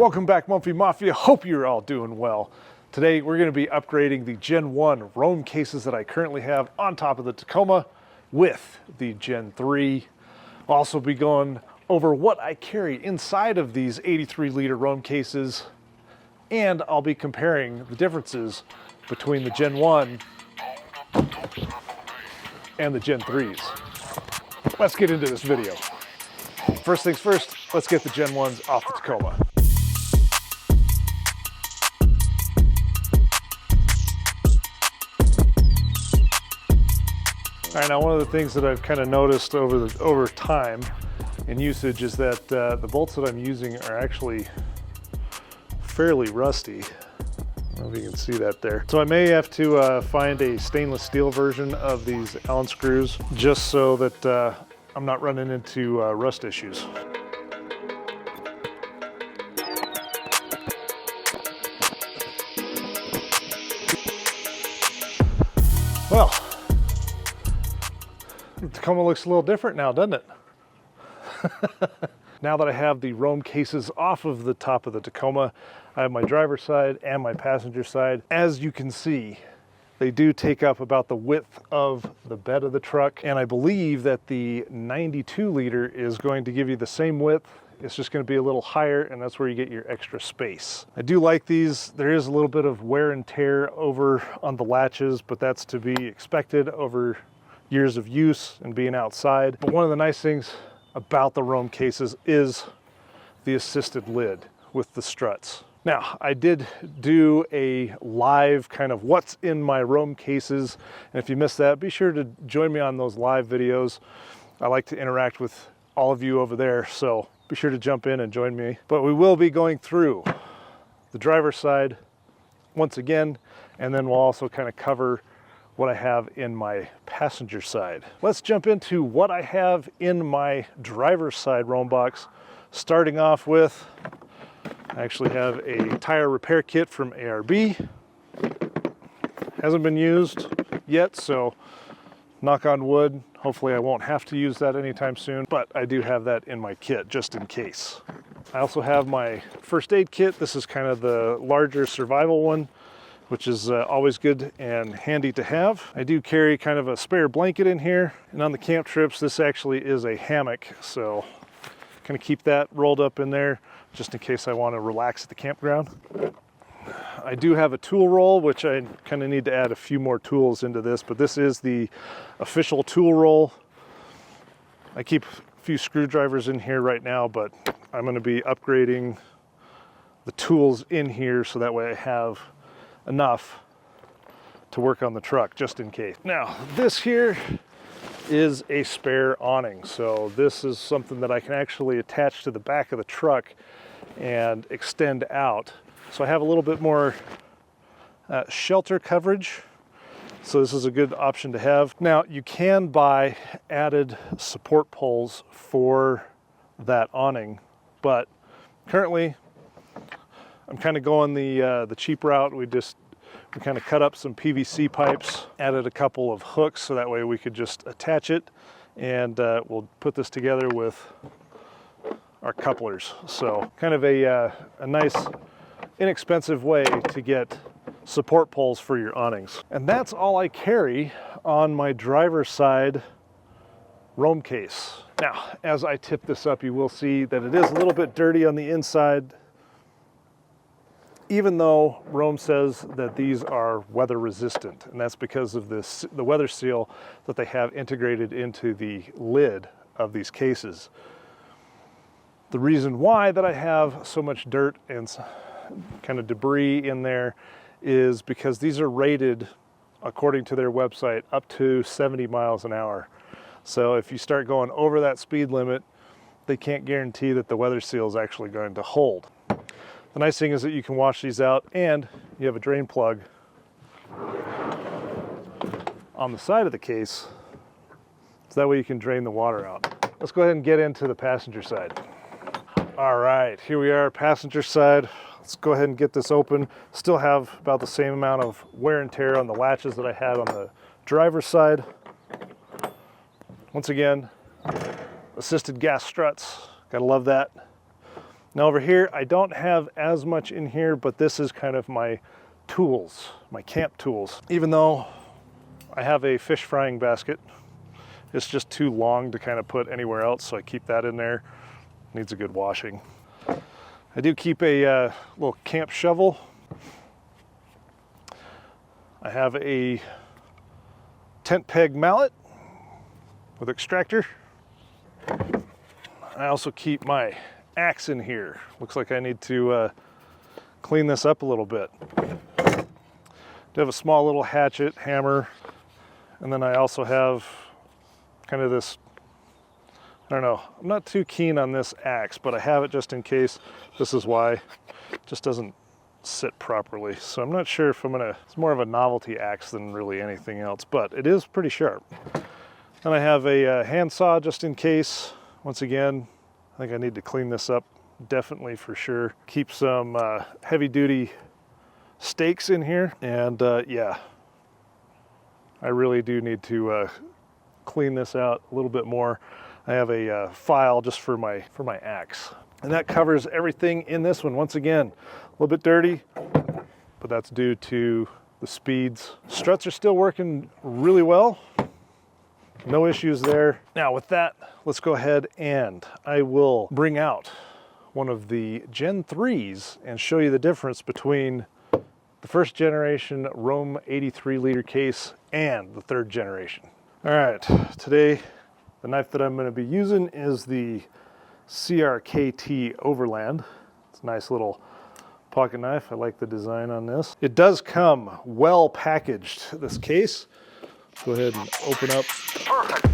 Welcome back, Mumphy Mafia. Hope you're all doing well. Today we're going to be upgrading the Gen 1 Roam cases that I currently have on top of the Tacoma with the Gen 3. I'll also be going over what I carry inside of these 83-liter Roam cases, and I'll be comparing the differences between the Gen 1 and the Gen 3s. Let's get into this video. First things first, let's get the Gen 1s off the Tacoma. All right, now one of the things that I've kind of noticed over time in usage is that the bolts that I'm using are actually fairly rusty. I don't know if you can see that there. So I may have to find a stainless steel version of these Allen screws just so that I'm not running into rust issues. Well, the Tacoma looks a little different now, doesn't it? Now that I have the Roam cases off of the top of the Tacoma, I have my driver's side and my passenger side. As you can see, they do take up about the width of the bed of the truck, and I believe that the 92-liter is going to give you the same width. It's just going to be a little higher, and that's where you get your extra space. I do like these. There is a little bit of wear and tear over on the latches, but that's to be expected over years of use and being outside. But one of the nice things about the Roam cases is the assisted lid with the struts. Now, I did do a live kind of what's in my Roam cases, and if you missed that, be sure to join me on those live videos. I like to interact with all of you over there, so be sure to jump in and join me. But we will be going through the driver's side once again, and then we'll also kind of cover what I have in my passenger side. Let's jump into what I have in my driver's side Roam box, starting off with, I actually have a tire repair kit from ARB. Hasn't been used yet, so knock on wood, hopefully I won't have to use that anytime soon, but I do have that in my kit just in case. I also have my first aid kit. This is kind of the larger survival one, which is always good and handy to have. I do carry kind of a spare blanket in here, and on the camp trips, this actually is a hammock, so kind of keep that rolled up in there just in case I want to relax at the campground. I do have a tool roll, which I kind of need to add a few more tools into this, but this is the official tool roll. I keep a few screwdrivers in here right now, but I'm going to be upgrading the tools in here so that way I have enough to work on the truck just in case. Now, this here is a spare awning. So this is something that I can actually attach to the back of the truck and extend out. So I have a little bit more shelter coverage. So this is a good option to have. Now, you can buy added support poles for that awning, but currently I'm kind of going the cheap route. We kind of cut up some PVC pipes, added a couple of hooks so that way we could just attach it, and we'll put this together with our couplers. So kind of a nice, inexpensive way to get support poles for your awnings. And that's all I carry on my driver's side Roam case. Now, as I tip this up, you will see that it is a little bit dirty on the inside, even though Roam says that these are weather resistant, and that's because of the weather seal that they have integrated into the lid of these cases. The reason why that I have so much dirt and kind of debris in there is because these are rated, according to their website, up to 70 miles an hour. So if you start going over that speed limit, they can't guarantee that the weather seal is actually going to hold. The nice thing is that you can wash these out, and you have a drain plug on the side of the case, so that way you can drain the water out. Let's go ahead and get into the passenger side. All right, here we are, passenger side. Let's go ahead and get this open. Still have about the same amount of wear and tear on the latches that I had on the driver's side. Once again, assisted gas struts, gotta love that. Now over here, I don't have as much in here, but this is kind of my tools, my camp tools. Even though I have a fish frying basket, it's just too long to kind of put anywhere else, so I keep that in there. Needs a good washing. I do keep a little camp shovel. I have a tent peg mallet with extractor. I also keep my axe in here. Looks like I need to clean this up a little bit. I do have a small little hatchet, hammer, and then I also have kind of this, I don't know, I'm not too keen on this axe, but I have it just in case. This is why. It just doesn't sit properly. So I'm not sure if I'm gonna, it's more of a novelty axe than really anything else, but it is pretty sharp. Then I have a handsaw just in case. Once again, I think I need to clean this up, definitely for sure. Keep some heavy duty stakes in here, and yeah, I really do need to clean this out a little bit more. I have a file just for my axe, and that covers everything in this one. Once again, a little bit dirty, but that's due to the speeds. Struts are still working really well. No issues there. Now with that, let's go ahead and I will bring out one of the Gen 3s and show you the difference between the first generation Rome 83 liter case and the third generation. All right, today the knife that I'm going to be using is the CRKT Overland. It's a nice little pocket knife. I like the design on this. It does come well packaged, this case. Go ahead and open up. Perfect.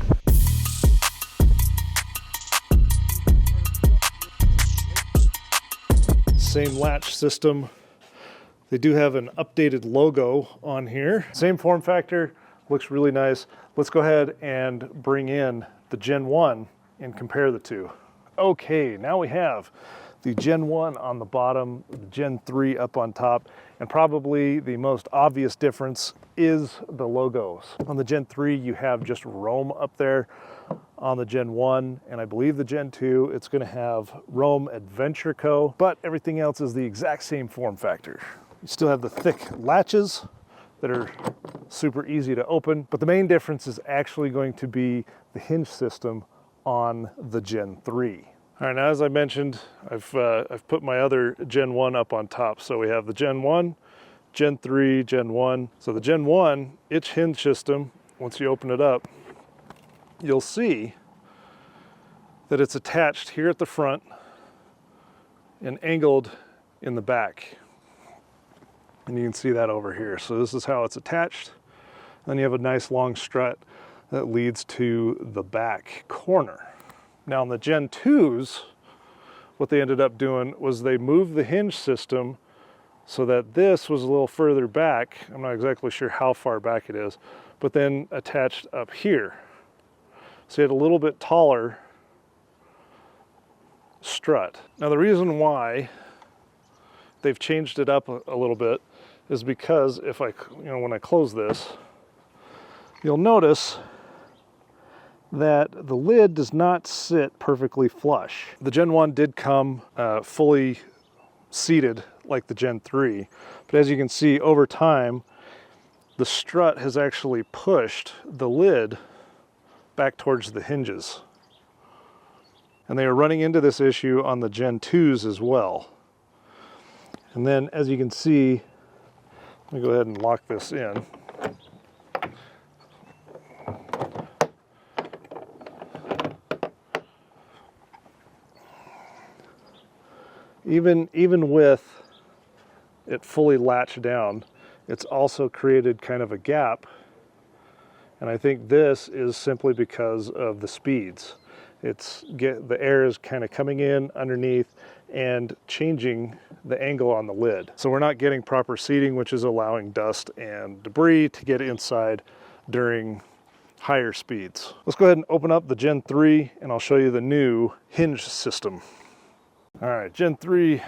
Same latch system. They do have an updated logo on here. Same form factor, looks really nice. Let's go ahead and bring in the Gen 1 and compare the two. Okay, now we have the Gen 1 on the bottom, the Gen 3 up on top, and probably the most obvious difference is the logos. On the Gen 3, you have just Rome up there. On the Gen 1, and I believe the Gen 2, it's gonna have Rome Adventure Co., but everything else is the exact same form factor. You still have the thick latches that are super easy to open, but the main difference is actually going to be the hinge system on the Gen 3. All right, now as I mentioned, I've put my other Gen 1 up on top. So we have the Gen 1, Gen 3, Gen 1. So the Gen 1, its hinge system, once you open it up, you'll see that it's attached here at the front and angled in the back. And you can see that over here. So this is how it's attached. Then you have a nice long strut that leads to the back corner. Now on the Gen 2s, what they ended up doing was they moved the hinge system so that this was a little further back. I'm not exactly sure how far back it is, but then attached up here. So you had a little bit taller strut. Now the reason why they've changed it up a little bit is because if I, when I close this, you'll notice that the lid does not sit perfectly flush. The Gen 1 did come fully seated like the Gen 3, but as you can see over time, the strut has actually pushed the lid back towards the hinges. And they are running into this issue on the Gen 2s as well. And then as you can see, let me go ahead and lock this in. Even with it fully latched down, it's also created kind of a gap. And I think this is simply because of the speeds. The air is kind of coming in underneath and changing the angle on the lid. So we're not getting proper seating, which is allowing dust and debris to get inside during higher speeds. Let's go ahead and open up the Gen 3 and I'll show you the new hinge system. All right, Gen 3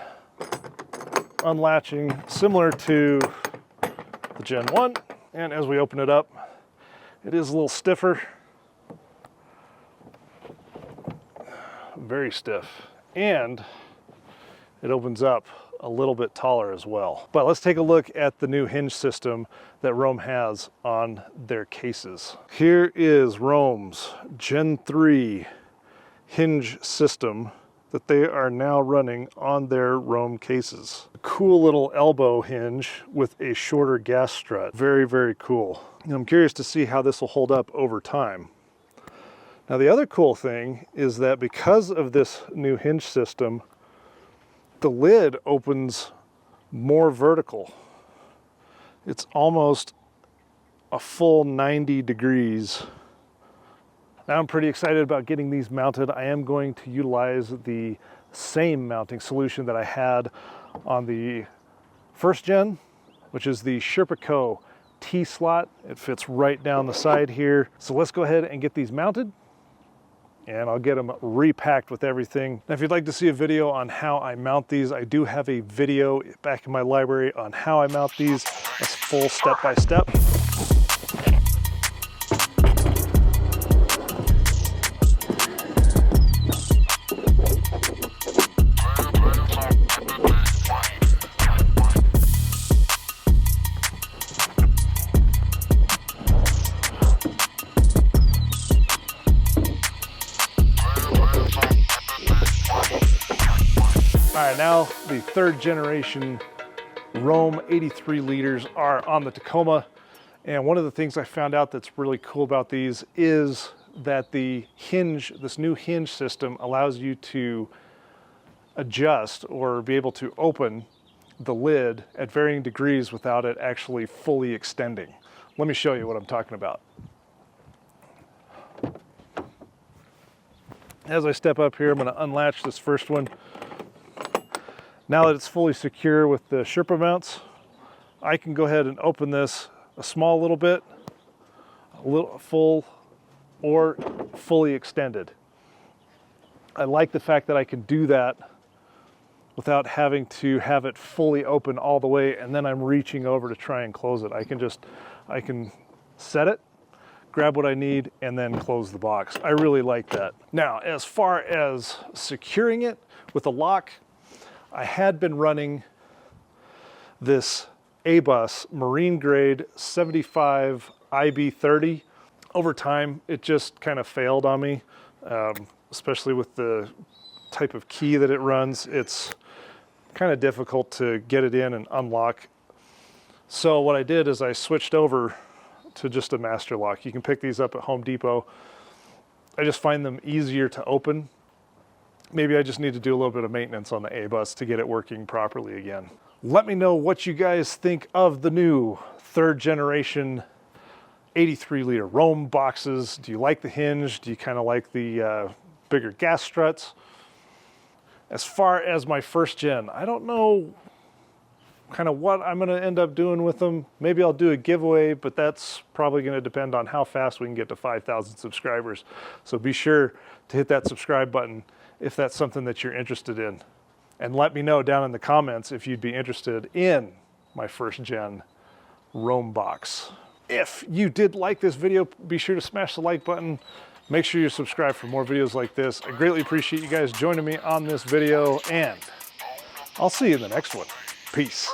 unlatching similar to the Gen 1. And as we open it up, it is a little stiffer. Very stiff. And it opens up a little bit taller as well. But let's take a look at the new hinge system that Rome has on their cases. Here is Rome's Gen 3 hinge system that they are now running on their Rome cases. A cool little elbow hinge with a shorter gas strut. Very, very cool. And I'm curious to see how this will hold up over time. Now the other cool thing is that because of this new hinge system, the lid opens more vertical. It's almost a full 90 degrees. Now I'm pretty excited about getting these mounted. I am going to utilize the same mounting solution that I had on the first gen, which is the Sherpa T-slot. It fits right down the side here. So let's go ahead and get these mounted, and I'll get them repacked with everything. Now, if you'd like to see a video on how I mount these, I do have a video back in my library on how I mount these, a full step-by-step. All right, now the third generation Rome 83 liters are on the Tacoma. And one of the things I found out that's really cool about these is that the hinge, this new hinge system, allows you to adjust or be able to open the lid at varying degrees without it actually fully extending. Let me show you what I'm talking about. As I step up here, I'm going to unlatch this first one. Now that it's fully secure with the Sherpa mounts, I can go ahead and open this a small little bit, a little full, or fully extended. I like the fact that I can do that without having to have it fully open all the way and then I'm reaching over to try and close it. I can set it, grab what I need, and then close the box. I really like that. Now, as far as securing it with a lock, I had been running this A-Bus marine grade 75 IB30. Over time, it just kind of failed on me, especially with the type of key that it runs. It's kind of difficult to get it in and unlock. So what I did is I switched over to just a master lock. You can pick these up at Home Depot. I just find them easier to open. Maybe I just need to do a little bit of maintenance on the A-Bus to get it working properly again. Let me know what you guys think of the new third generation 83 liter Rome boxes. Do you like the hinge? Do you kind of like the bigger gas struts? As far as my first gen, I don't know kind of what I'm going to end up doing with them. Maybe I'll do a giveaway, but that's probably going to depend on how fast we can get to 5,000 subscribers. So be sure to hit that subscribe button if that's something that you're interested in. And let me know down in the comments if you'd be interested in my first gen Rome box. If you did like this video, be sure to smash the like button. Make sure you subscribe for more videos like this. I greatly appreciate you guys joining me on this video, and I'll see you in the next one. Peace.